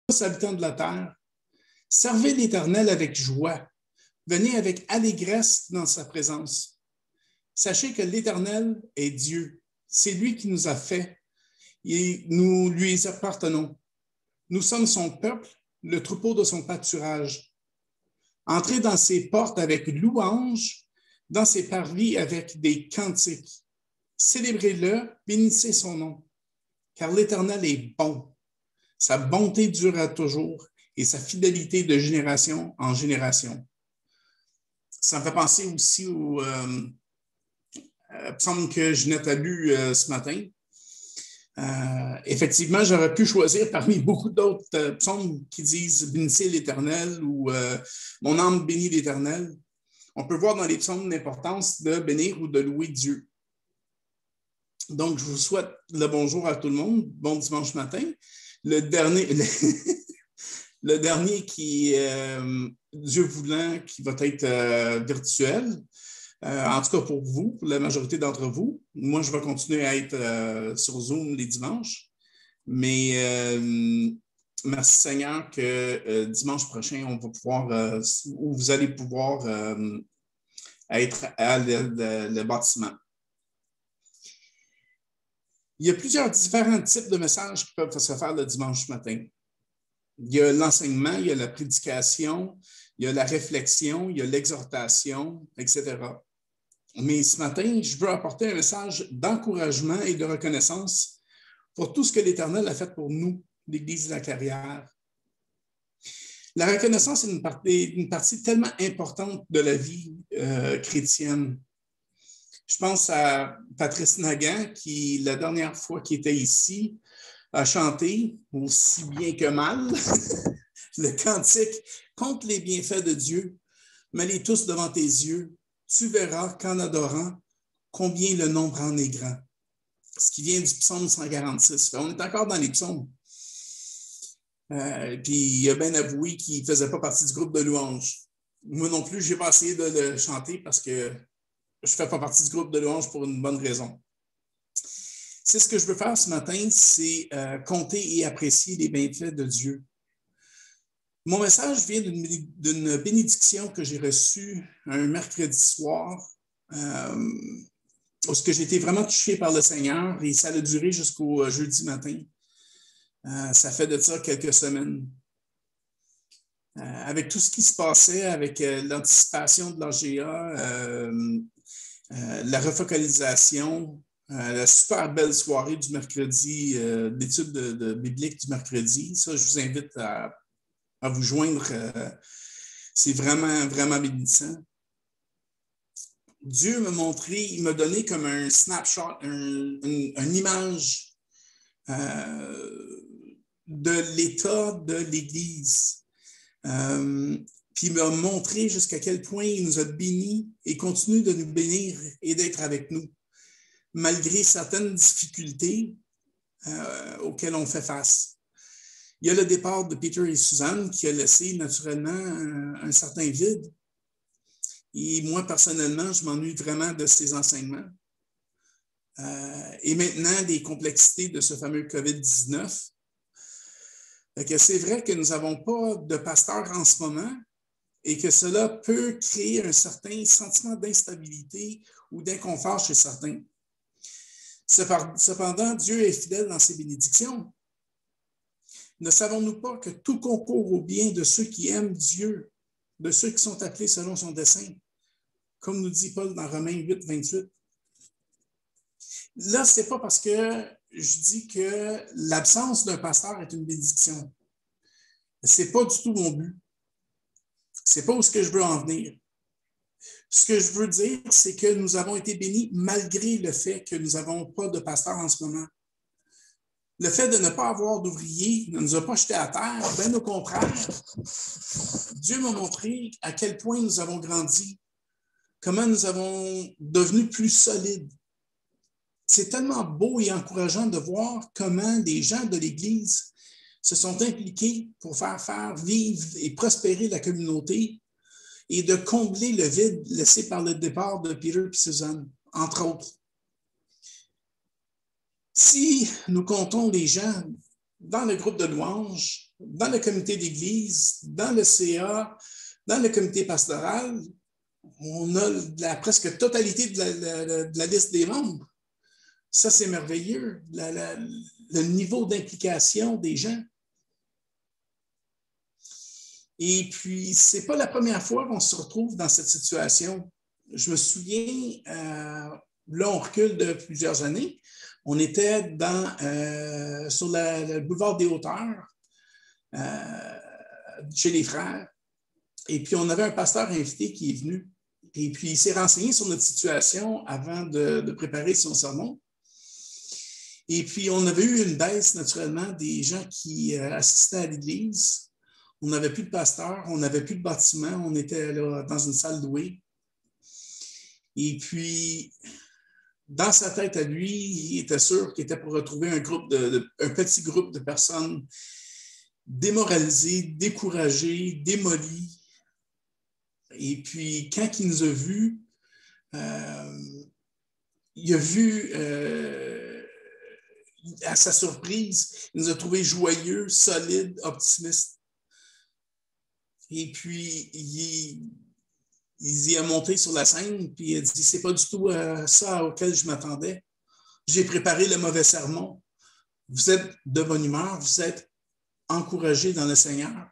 tous habitants de la terre, servez l'Éternel avec joie. Venez avec allégresse dans sa présence. Sachez que l'Éternel est Dieu. C'est lui qui nous a fait et nous lui appartenons. Nous sommes son peuple, le troupeau de son pâturage. Entrez dans ses portes avec louanges, dans ses parvis avec des cantiques. Célébrez-le, bénissez son nom, car l'Éternel est bon. Sa bonté dure à toujours et sa fidélité de génération en génération. Ça me fait penser aussi au psaume que Ginette a lu ce matin. Effectivement, j'aurais pu choisir parmi beaucoup d'autres psaumes qui disent « Bénissez l'Éternel » ou « Mon âme bénit l'Éternel ». On peut voir dans les psaumes l'importance de bénir ou de louer Dieu. Donc, je vous souhaite le bonjour à tout le monde. Bon dimanche matin. Le dernier qui, Dieu voulant, qui va être virtuel. En tout cas pour vous, pour la majorité d'entre vous. Moi, je vais continuer à être sur Zoom les dimanches. Mais merci Seigneur que dimanche prochain, on va pouvoir, ou vous allez pouvoir être à le bâtiment. Il y a plusieurs différents types de messages qui peuvent se faire le dimanche matin. Il y a l'enseignement, il y a la prédication, il y a la réflexion, il y a l'exhortation, etc. Mais ce matin, je veux apporter un message d'encouragement et de reconnaissance pour tout ce que l'Éternel a fait pour nous, l'Église de la Carrière. La reconnaissance est une partie tellement importante de la vie chrétienne. Je pense à Patrice Nagan, qui, la dernière fois qu'il était ici, a chanté, aussi bien que mal, le cantique « Compte les bienfaits de Dieu, mets-les tous devant tes yeux, tu verras qu'en adorant, combien le nombre en est grand. » Ce qui vient du psaume 146. On est encore dans les psaumes. Puis il a bien avoué qu'il ne faisait pas partie du groupe de louanges. Moi non plus, je n'ai pas essayé de le chanter parce que je ne fais pas partie du groupe de louanges pour une bonne raison. C'est ce que je veux faire ce matin, c'est compter et apprécier les bienfaits de Dieu. Mon message vient d'une bénédiction que j'ai reçue un mercredi soir, où j'ai été vraiment touché par le Seigneur et ça a duré jusqu'au jeudi matin. Ça fait de ça quelques semaines. Avec tout ce qui se passait, avec l'anticipation de l'AGA, la refocalisation, la super belle soirée du mercredi, d'études bibliques du mercredi. Ça, je vous invite à vous joindre. C'est vraiment, vraiment bénissant. Dieu m'a montré, il m'a donné comme un snapshot, une image de l'état de l'Église. Puis il m'a montré jusqu'à quel point il nous a bénis et continue de nous bénir et d'être avec nous, malgré certaines difficultés auxquelles on fait face. Il y a le départ de Peter et Suzanne qui a laissé naturellement un certain vide. Et moi, personnellement, je m'ennuie vraiment de ces enseignements. Et maintenant, des complexités de ce fameux COVID-19. C'est vrai que nous n'avons pas de pasteur en ce moment et que cela peut créer un certain sentiment d'instabilité ou d'inconfort chez certains. Cependant, Dieu est fidèle dans ses bénédictions. Ne savons-nous pas que tout concourt au bien de ceux qui aiment Dieu, de ceux qui sont appelés selon son dessein, comme nous dit Paul dans Romains 8, 28. Là, ce n'est pas parce que je dis que l'absence d'un pasteur est une bénédiction. Ce n'est pas du tout mon but. Ce n'est pas où ce que je veux en venir. Ce que je veux dire, c'est que nous avons été bénis malgré le fait que nous n'avons pas de pasteur en ce moment. Le fait de ne pas avoir d'ouvriers ne nous a pas jetés à terre, bien au contraire. Dieu m'a montré à quel point nous avons grandi, comment nous avons devenu plus solides. C'est tellement beau et encourageant de voir comment les gens de l'Église se sont impliqués pour faire vivre et prospérer la communauté et de combler le vide laissé par le départ de Peter et Suzanne, entre autres. Si nous comptons les gens dans le groupe de louanges, dans le comité d'église, dans le CA, dans le comité pastoral, on a la presque totalité de la liste des membres. Ça, c'est merveilleux, le niveau d'implication des gens. Et puis, ce n'est pas la première fois qu'on se retrouve dans cette situation. Je me souviens, là, on recule de plusieurs années. On était sur le boulevard des Hauteurs, chez les frères. Et puis, on avait un pasteur invité qui est venu. Et puis, il s'est renseigné sur notre situation avant de préparer son sermon. Et puis, on avait eu une baisse, naturellement, des gens qui assistaient à l'église. On n'avait plus de pasteur, on n'avait plus de bâtiment, on était là dans une salle louée. Et puis, dans sa tête à lui, il était sûr qu'il était pour retrouver un petit groupe de personnes démoralisées, découragées, démolies. Et puis, quand il nous a vus, il a vu, à sa surprise, il nous a trouvés joyeux, solides, optimistes. Et puis, il y a monté sur la scène, puis il a dit, c'est pas du tout ça auquel je m'attendais. J'ai préparé le mauvais sermon. Vous êtes de bonne humeur, vous êtes encouragés dans le Seigneur.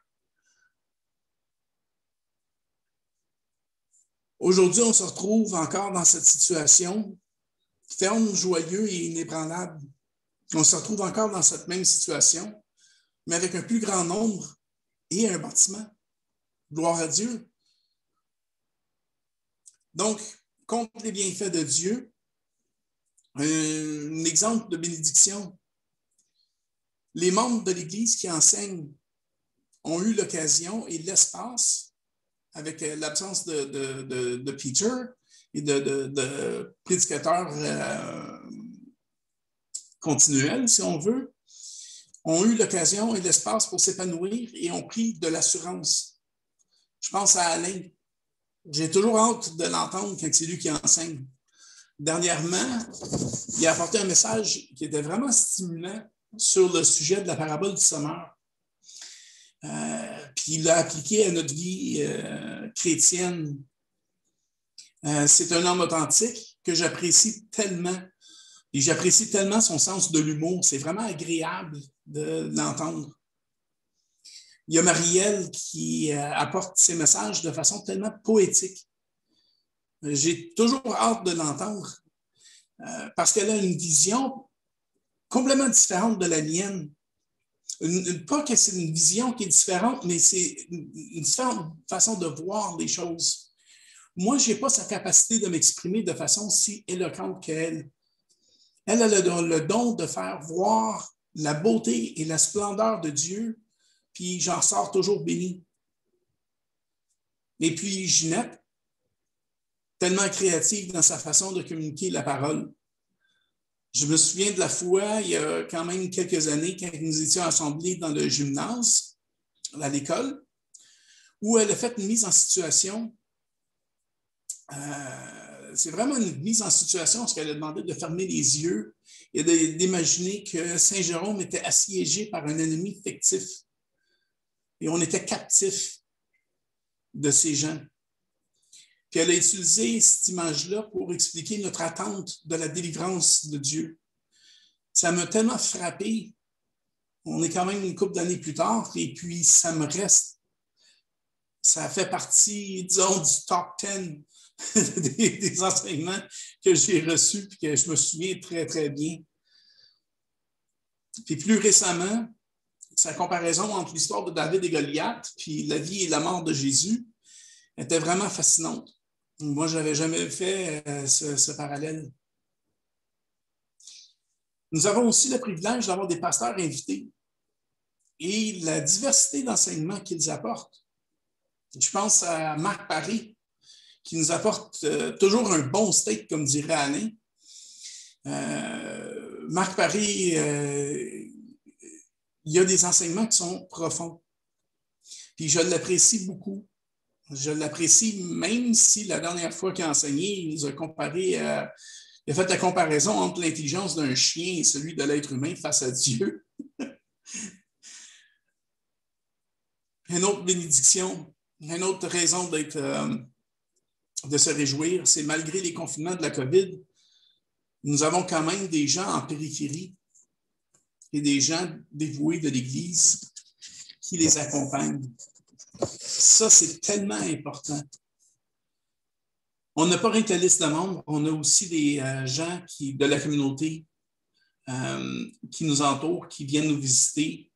Aujourd'hui, on se retrouve encore dans cette situation, ferme, joyeux et inébranlable. On se retrouve encore dans cette même situation, mais avec un plus grand nombre et un bâtiment. Gloire à Dieu. Donc, contre les bienfaits de Dieu, un exemple de bénédiction. Les membres de l'Église qui enseignent ont eu l'occasion et l'espace, avec l'absence de Peter et de prédicateurs continuels, si on veut, ont eu l'occasion et l'espace pour s'épanouir et ont pris de l'assurance. Je pense à Alain. J'ai toujours hâte de l'entendre quand c'est lui qui enseigne. Dernièrement, il a apporté un message qui était vraiment stimulant sur le sujet de la parabole du semeur. Puis il l'a appliqué à notre vie chrétienne. C'est un homme authentique que j'apprécie tellement. Et j'apprécie tellement son sens de l'humour. C'est vraiment agréable de l'entendre. Il y a Marielle qui apporte ses messages de façon tellement poétique. J'ai toujours hâte de l'entendre parce qu'elle a une vision complètement différente de la mienne. Pas que c'est une vision qui est différente, mais c'est une différente façon de voir les choses. Moi, je n'ai pas sa capacité de m'exprimer de façon si éloquente qu'elle. Elle a le don de faire voir la beauté et la splendeur de Dieu, puis j'en sors toujours béni. Et puis Ginette, tellement créative dans sa façon de communiquer la parole. Je me souviens de la fois, il y a quand même quelques années, quand nous étions assemblés dans le gymnase, à l'école, où elle a fait une mise en situation. C'est vraiment une mise en situation parce qu'elle a demandé de fermer les yeux et d'imaginer que Saint-Jérôme était assiégé par un ennemi fictif. Et on était captifs de ces gens. Puis elle a utilisé cette image-là pour expliquer notre attente de la délivrance de Dieu. Ça m'a tellement frappé. On est quand même une couple d'années plus tard, et puis ça me reste. Ça fait partie, disons, du top 10 des enseignements que j'ai reçus et que je me souviens très, très bien. Puis plus récemment, sa comparaison entre l'histoire de David et Goliath, puis la vie et la mort de Jésus, était vraiment fascinante. Moi, je n'avais jamais fait ce parallèle. Nous avons aussi le privilège d'avoir des pasteurs invités et la diversité d'enseignements qu'ils apportent. Je pense à Marc Paré, qui nous apporte toujours un bon steak, comme dirait Alain. Marc Paré, il y a des enseignements qui sont profonds. Puis je l'apprécie beaucoup. Je l'apprécie même si la dernière fois qu'il a enseigné, il nous a comparé, il a fait la comparaison entre l'intelligence d'un chien et celui de l'être humain face à Dieu. Une autre bénédiction, une autre raison de se réjouir, c'est malgré les confinements de la COVID, nous avons quand même des gens en périphérie et des gens dévoués de l'Église qui les accompagnent. Ça, c'est tellement important. On n'a pas rien que la liste de membres, on a aussi des gens de la communauté qui nous entourent, qui viennent nous visiter.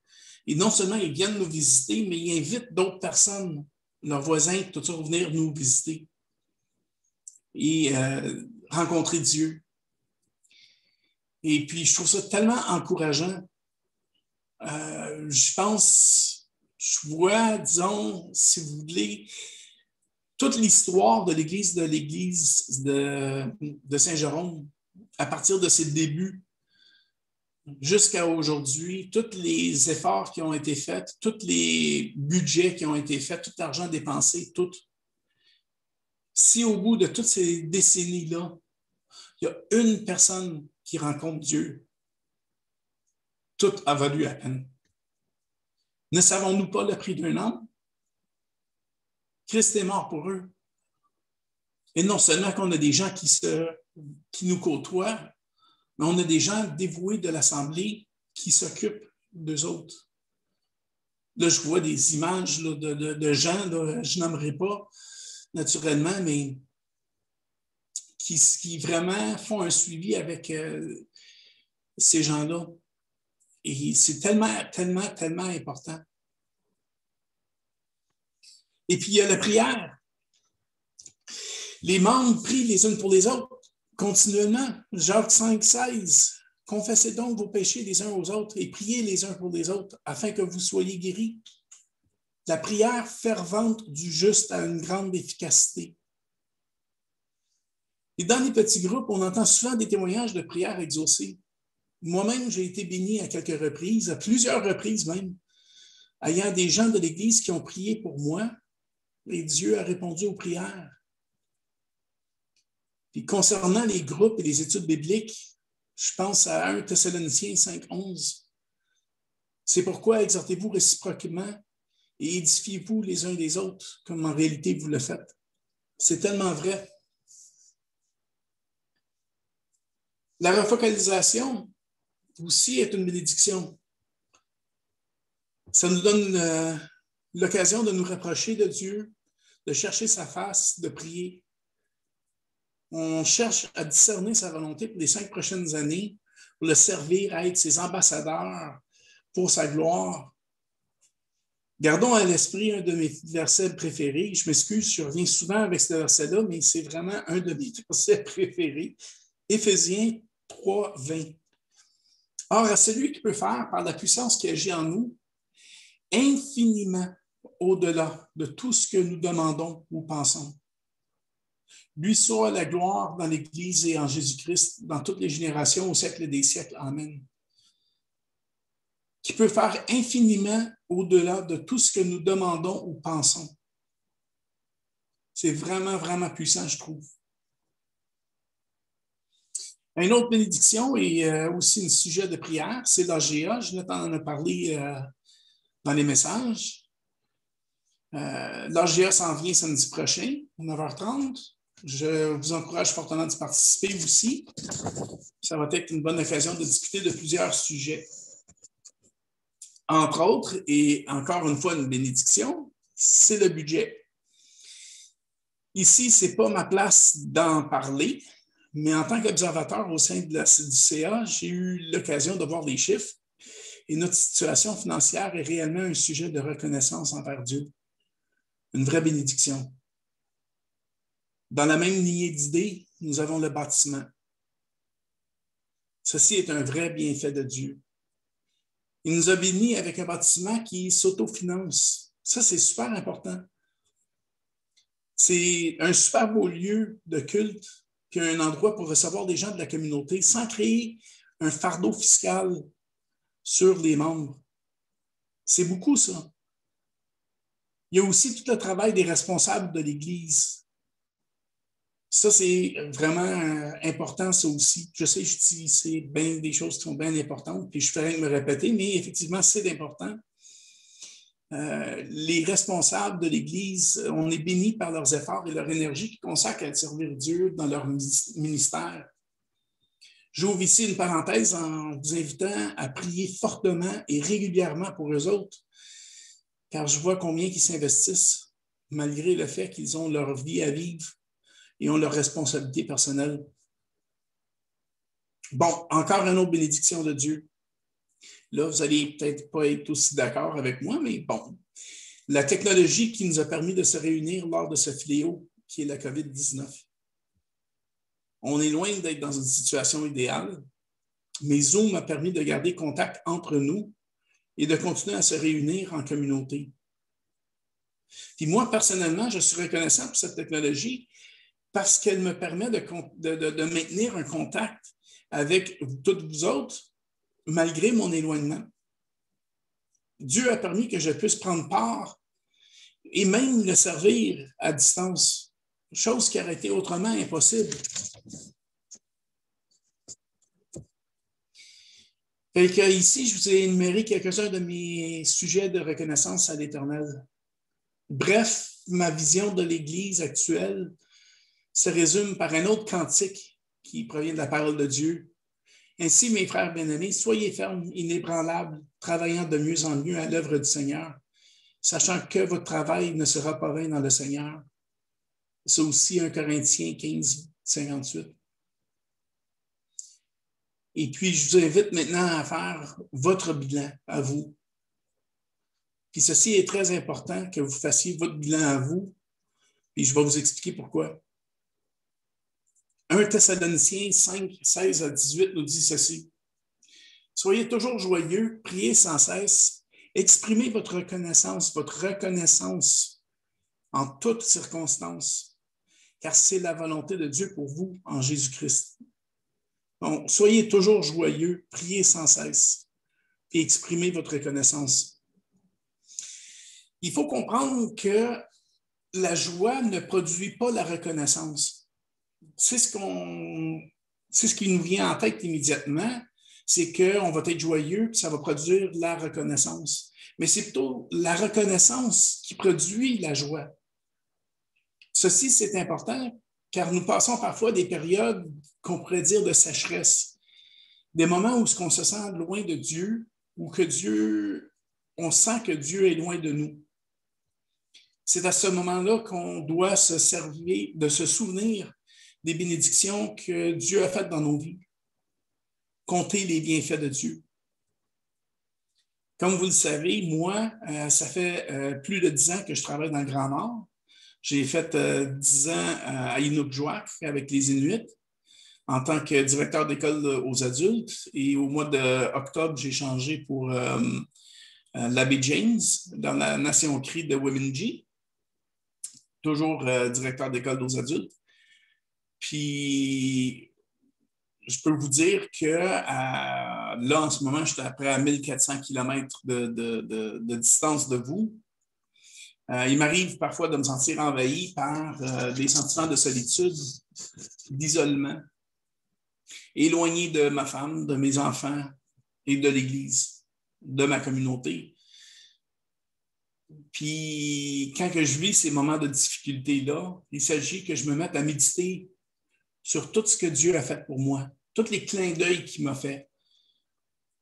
Et non seulement ils viennent nous visiter, mais ils invitent d'autres personnes, leurs voisins, tout ça, à venir nous visiter et rencontrer Dieu. Et puis, je trouve ça tellement encourageant. Je pense, je vois, disons, si vous voulez, toute l'histoire de l'Église de Saint-Jérôme, à partir de ses débuts jusqu'à aujourd'hui, tous les efforts qui ont été faits, tous les budgets qui ont été faits, tout l'argent dépensé, tout. Si au bout de toutes ces décennies-là, il y a une personne qui rencontre Dieu, tout a valu la peine. Ne savons-nous pas le prix d'un homme? Christ est mort pour eux. Et non seulement qu'on a des gens qui nous côtoient, mais on a des gens dévoués de l'Assemblée qui s'occupent d'eux autres. Là, je vois des images là, de gens, là, je n'aimerais pas naturellement, mais qui vraiment font un suivi avec ces gens-là. Et c'est tellement, tellement, tellement important. Et puis, il y a la prière. Les membres prient les uns pour les autres continuellement. Jacques 5, 16. Confessez donc vos péchés les uns aux autres et priez les uns pour les autres afin que vous soyez guéris. La prière fervente du juste a une grande efficacité. Et dans les petits groupes, on entend souvent des témoignages de prières exaucées. Moi-même, j'ai été béni à quelques reprises, à plusieurs reprises même, ayant des gens de l'Église qui ont prié pour moi et Dieu a répondu aux prières. Puis concernant les groupes et les études bibliques, je pense à 1 Thessaloniciens 5, 11. C'est pourquoi exhortez-vous réciproquement et édifiez-vous les uns les autres, comme en réalité vous le faites. C'est tellement vrai. La refocalisation aussi est une bénédiction. Ça nous donne l'occasion de nous rapprocher de Dieu, de chercher sa face, de prier. On cherche à discerner sa volonté pour les 5 prochaines années, pour le servir, à être ses ambassadeurs pour sa gloire. Gardons à l'esprit un de mes versets préférés. Je m'excuse, je reviens souvent avec ce verset-là, mais c'est vraiment un de mes versets préférés. Éphésiens 3, 20. Or, à celui qui peut faire, par la puissance qui agit en nous, infiniment au-delà de tout ce que nous demandons ou pensons. Lui soit la gloire dans l'Église et en Jésus-Christ, dans toutes les générations, au siècle des siècles. Amen. Qui peut faire infiniment au-delà de tout ce que nous demandons ou pensons. C'est vraiment, vraiment puissant, je trouve. Une autre bénédiction et aussi un sujet de prière, c'est l'AGA. Jonathan en a parlé dans les messages. L'AGA s'en vient samedi prochain, à 9h30. Je vous encourage fortement d'y participer aussi. Ça va être une bonne occasion de discuter de plusieurs sujets. Entre autres, et encore une fois une bénédiction, c'est le budget. Ici, ce n'est pas ma place d'en parler, mais en tant qu'observateur au sein du CA, j'ai eu l'occasion de voir les chiffres et notre situation financière est réellement un sujet de reconnaissance envers Dieu. Une vraie bénédiction. Dans la même lignée d'idées, nous avons le bâtiment. Ceci est un vrai bienfait de Dieu. Il nous a bénis avec un bâtiment qui s'autofinance. Ça, c'est super important. C'est un super beau lieu de culte, puis un endroit pour recevoir des gens de la communauté sans créer un fardeau fiscal sur les membres. C'est beaucoup, ça. Il y a aussi tout le travail des responsables de l'Église. Ça, c'est vraiment important, ça aussi. Je sais, je dis, c'est bien des choses qui sont bien importantes, puis je ferais me répéter, mais effectivement, c'est important. les responsables de l'Église, on est bénis par leurs efforts et leur énergie qu'ils consacrent à servir Dieu dans leur ministère. J'ouvre ici une parenthèse en vous invitant à prier fortement et régulièrement pour eux autres, car je vois combien ils s'investissent, malgré le fait qu'ils ont leur vie à vivre et ont leurs responsabilités personnelles. Bon, encore une autre bénédiction de Dieu. Là, vous n'allez peut-être pas être aussi d'accord avec moi, mais bon. La technologie qui nous a permis de se réunir lors de ce fléau qui est la COVID-19. On est loin d'être dans une situation idéale, mais Zoom a permis de garder contact entre nous et de continuer à se réunir en communauté. Puis moi, personnellement, je suis reconnaissant pour cette technologie parce qu'elle me permet de maintenir un contact avec toutes vous autres, malgré mon éloignement. Dieu a permis que je puisse prendre part et même le servir à distance, chose qui aurait été autrement impossible. Fait que ici, je vous ai énuméré quelques-uns de mes sujets de reconnaissance à l'Éternel. Bref, ma vision de l'Église actuelle se résume par un autre cantique qui provient de la parole de Dieu. Ainsi, mes frères bien-aimés, soyez fermes, inébranlables, travaillant de mieux en mieux à l'œuvre du Seigneur, sachant que votre travail ne sera pas vain dans le Seigneur. C'est aussi 1 Corinthiens 15, 58. Et puis, je vous invite maintenant à faire votre bilan à vous. Puis ceci est très important que vous fassiez votre bilan à vous, puis je vais vous expliquer pourquoi. 1 Thessaloniciens 5, 16 à 18 nous dit ceci. Soyez toujours joyeux, priez sans cesse, exprimez votre reconnaissance en toutes circonstances, car c'est la volonté de Dieu pour vous en Jésus-Christ. Donc, soyez toujours joyeux, priez sans cesse et exprimez votre reconnaissance. Il faut comprendre que la joie ne produit pas la reconnaissance. C'est ce qui nous vient en tête immédiatement, c'est qu'on va être joyeux, puis ça va produire la reconnaissance. Mais c'est plutôt la reconnaissance qui produit la joie. Ceci, c'est important, car nous passons parfois des périodes qu'on pourrait dire de sécheresse, des moments où on se sent loin de Dieu, ou on sent que Dieu est loin de nous. C'est à ce moment-là qu'on doit se servir, de se souvenir des bénédictions que Dieu a faites dans nos vies. Compter les bienfaits de Dieu. Comme vous le savez, moi, ça fait plus de 10 ans que je travaille dans le Grand Nord. J'ai fait 10 ans à Inukjuak avec les Inuits en tant que directeur d'école aux adultes. Et au mois d'octobre, j'ai changé pour l'abbé James dans la Nation Cri de Wemindji, toujours directeur d'école aux adultes. Puis, je peux vous dire que là, en ce moment, je suis à près à 1400 km de distance de vous. Il m'arrive parfois de me sentir envahi par des sentiments de solitude, d'isolement, éloigné de ma femme, de mes enfants et de l'Église, de ma communauté. Puis, quand que je vis ces moments de difficulté-là, il s'agit que je me mette à méditer sur tout ce que Dieu a fait pour moi, tous les clins d'œil qu'il m'a fait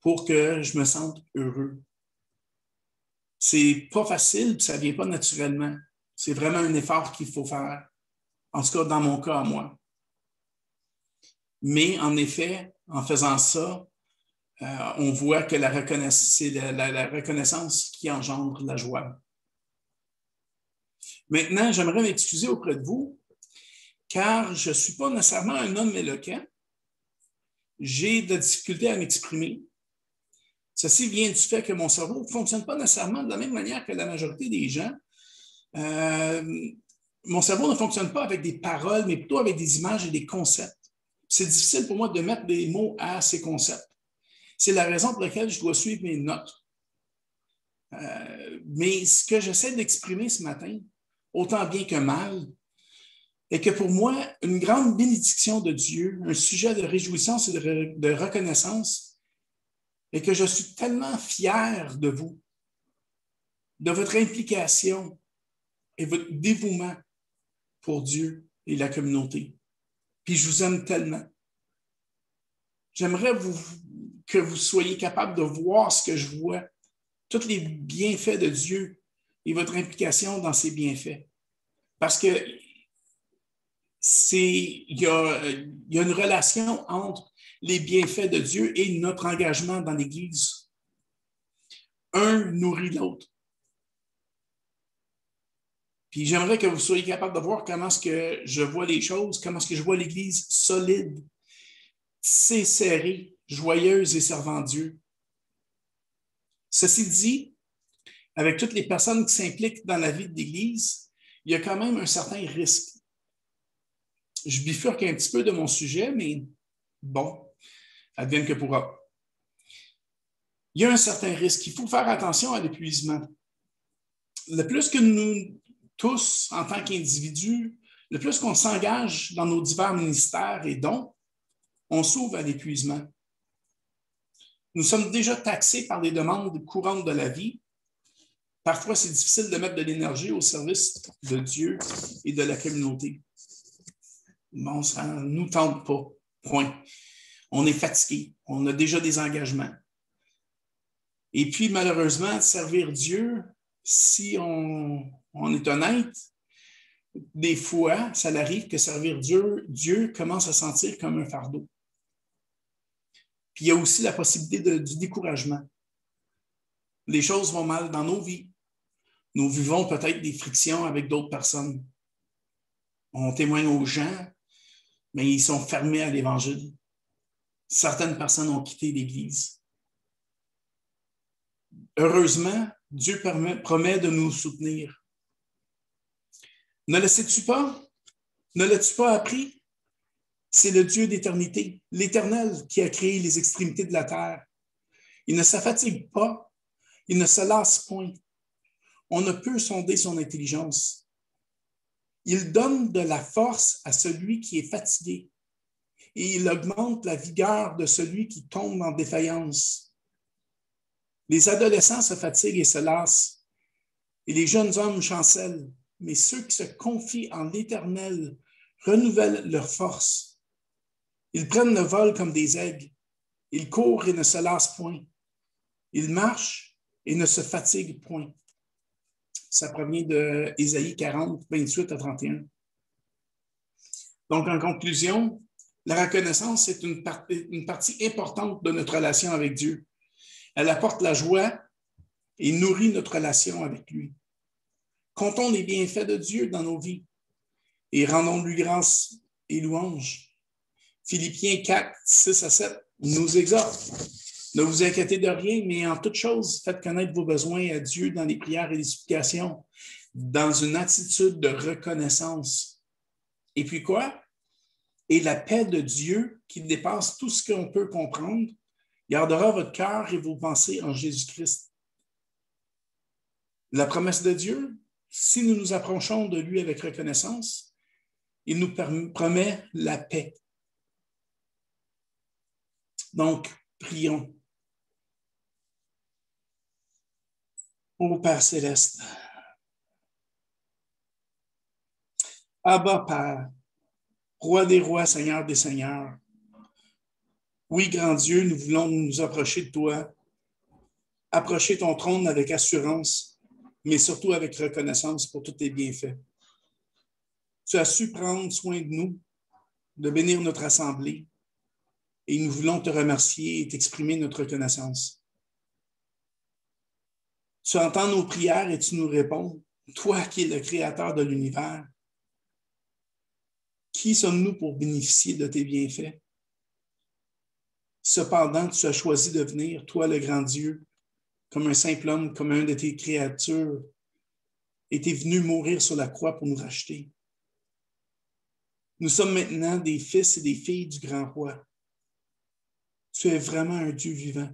pour que je me sente heureux. C'est pas facile, puis ça ne vient pas naturellement. C'est vraiment un effort qu'il faut faire, en tout cas dans mon cas à moi. Mais en effet, en faisant ça, on voit que c'est la reconnaissance qui engendre la joie. Maintenant, j'aimerais m'excuser auprès de vous, car je ne suis pas nécessairement un homme éloquent. J'ai de la difficulté à m'exprimer. Ceci vient du fait que mon cerveau ne fonctionne pas nécessairement de la même manière que la majorité des gens. Mon cerveau ne fonctionne pas avec des paroles, mais plutôt avec des images et des concepts. C'est difficile pour moi de mettre des mots à ces concepts. C'est la raison pour laquelle je dois suivre mes notes. Mais ce que j'essaie d'exprimer ce matin, autant bien que mal, est que pour moi, une grande bénédiction de Dieu, un sujet de réjouissance et de reconnaissance, et que je suis tellement fier de vous. de votre implication et votre dévouement pour Dieu et la communauté. Puis je vous aime tellement. J'aimerais que vous soyez capable de voir ce que je vois, tous les bienfaits de Dieu et votre implication dans ces bienfaits. Parce que il y a une relation entre les bienfaits de Dieu et notre engagement dans l'Église. Un nourrit l'autre. Puis j'aimerais que vous soyez capable de voir comment est-ce que je vois les choses, comment est-ce que je vois l'Église solide, tissée, serrée, joyeuse et servant Dieu. Ceci dit, avec toutes les personnes qui s'impliquent dans la vie de l'Église, il y a quand même un certain risque. Je bifurque un petit peu de mon sujet, mais bon, advienne que pourra. Il y a un certain risque. Il faut faire attention à l'épuisement. Le plus que nous tous, en tant qu'individus, le plus qu'on s'engage dans nos divers ministères et dons, on s'ouvre à l'épuisement. Nous sommes déjà taxés par les demandes courantes de la vie. Parfois, c'est difficile de mettre de l'énergie au service de Dieu et de la communauté. Bon, ça ne nous tente pas. Point. On est fatigué. On a déjà des engagements. Et puis, malheureusement, servir Dieu, si on est honnête, des fois, ça arrive que servir Dieu commence à sentir comme un fardeau. Puis il y a aussi la possibilité du découragement. Les choses vont mal dans nos vies. Nous vivons peut-être des frictions avec d'autres personnes. On témoigne aux gens, mais ils sont fermés à l'Évangile. Certaines personnes ont quitté l'Église. Heureusement, Dieu promet de nous soutenir. Ne le sais-tu pas? Ne l'as-tu pas appris? C'est le Dieu d'éternité, l'Éternel, qui a créé les extrémités de la terre. Il ne se fatigue pas, il ne se lasse point. On ne peut sonder son intelligence. Il donne de la force à celui qui est fatigué et il augmente la vigueur de celui qui tombe en défaillance. Les adolescents se fatiguent et se lassent, et les jeunes hommes chancellent, mais ceux qui se confient en l'Éternel renouvellent leur force. Ils prennent le vol comme des aigles, ils courent et ne se lassent point, ils marchent et ne se fatiguent point. Ça provient de Ésaïe 40, 28 à 31. Donc, en conclusion, la reconnaissance est une partie importante de notre relation avec Dieu. Elle apporte la joie et nourrit notre relation avec lui. Comptons les bienfaits de Dieu dans nos vies et rendons-lui grâce et louange. Philippiens 4, 6 à 7 nous exhorte. Ne vous inquiétez de rien, mais en toute chose, faites connaître vos besoins à Dieu dans les prières et les supplications, dans une attitude de reconnaissance. Et puis quoi? Et la paix de Dieu, qui dépasse tout ce qu'on peut comprendre, gardera votre cœur et vos pensées en Jésus-Christ. La promesse de Dieu, si nous nous approchons de lui avec reconnaissance, il nous promet la paix. Donc, prions. Ô Père céleste, Abba Père, Roi des rois, Seigneur des seigneurs, oui, grand Dieu, nous voulons nous approcher de toi, approcher ton trône avec assurance, mais surtout avec reconnaissance pour tous tes bienfaits. Tu as su prendre soin de nous, de bénir notre assemblée, et nous voulons te remercier et t'exprimer notre reconnaissance. Tu entends nos prières et tu nous réponds, toi qui es le créateur de l'univers. Qui sommes-nous pour bénéficier de tes bienfaits? Cependant, tu as choisi de venir, toi le grand Dieu, comme un simple homme, comme un de tes créatures, et tu es venu mourir sur la croix pour nous racheter. Nous sommes maintenant des fils et des filles du grand roi. Tu es vraiment un Dieu vivant.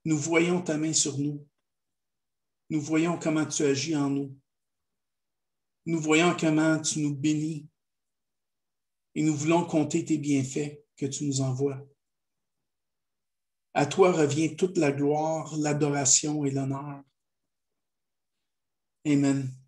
Nous voyons ta main sur nous. Nous voyons comment tu agis en nous. Nous voyons comment tu nous bénis. Et nous voulons compter tes bienfaits que tu nous envoies. À toi revient toute la gloire, l'adoration et l'honneur. Amen.